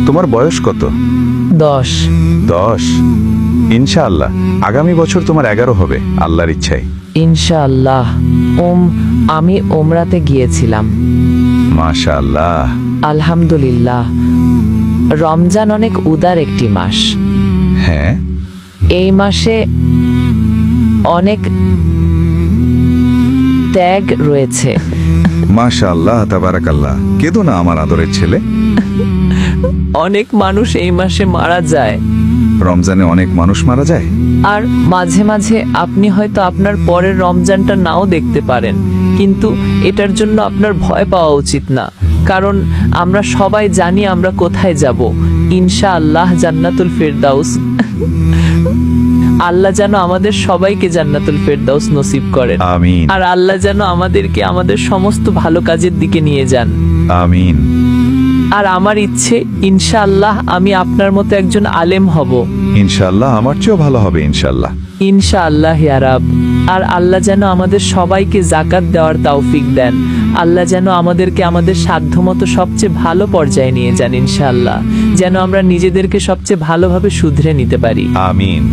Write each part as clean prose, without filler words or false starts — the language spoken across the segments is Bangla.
তোমার বয়স কত? 10। 10। ইনশাআল্লাহ আগামী বছর তোমার 11 হবে আল্লাহর ইচ্ছায়। ইনশাআল্লাহ। আমি ওমরাতে গিয়েছিলাম। মাশাআল্লাহ। আলহামদুলিল্লাহ। রমজান অনেক উদার একটি মাস। হ্যাঁ, এই মাসে অনেক ত্যাগ রয়েছে। মাশাআল্লাহ তাবারাকাল্লাহ। কেঁদো না আমার আদরের ছেলে। অনেক মানুষ এই মাসে মারা যায়, রমজানে অনেক মানুষ মারা যায়। আর মাঝে মাঝে আপনি হয়তো আপনার পরের রমজানটা নাও দেখতে পারেন, কিন্তু এটার জন্য আপনার ভয় পাওয়া উচিত না, কারণ আমরা সবাই জানি আমরা কোথায় যাব। ইনশাআল্লাহ জান্নাতুল ফেরদাউস। আল্লাহ যেন আমাদের সবাইকে জান্নাতুল ফেরদাউস নসিব করেন। আমিন। আর আল্লাহ যেন আমাদেরকে আমাদের সমস্ত ভালো কাজের দিকে নিয়ে যান। আমিন। আর আমার ইচ্ছে ইনশাআল্লাহ আমি আপনার মতো একজন আলেম হব। ইনশাআল্লাহ আমার চেয়েও ভালো হবে ইনশাআল্লাহ। ইনশাআল্লাহ ইয়া রাব। আর আল্লাহ যেন আমাদের সবাইকে যাকাত দেওয়ার তৌফিক দেন। আল্লাহ যেন আমাদেরকে আমাদের সাধ্যমতো সবচেয়ে ভালো পর্যায়ে নিয়ে যান ইনশাআল্লাহ, যেন আমরা নিজেদেরকে সবচেয়ে ভালোভাবে শুধরে নিতে পারি। আমিন।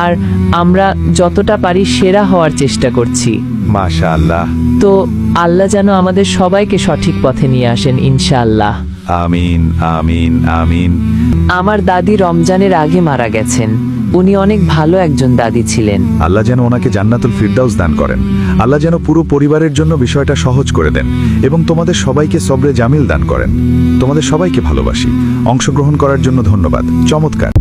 আর আমরা যতটা পারি সেরা হওয়ার চেষ্টা করছি। মাশাআল্লাহ। তো আল্লাহ যেন আমাদের সবাইকে সঠিক পথে নিয়ে আসেন ইনশাআল্লাহ। আমিন আমিন আমিন। আমার দাদি রমজানের আগে মারা গেছেন। উনি অনেক ভালো একজন দাদি ছিলেন। আল্লাহ যেন ওনাকে জান্নাতুল ফিরদাউস দান করেন। আল্লাহ যেন পুরো পরিবারের জন্য বিষয়টা সহজ করে দেন এবং তোমাদের সবাইকে সবরে জামিল দান করেন। তোমাদের সবাইকে ভালোবাসি। অংশগ্রহণ করার জন্য ধন্যবাদ। চমৎকার।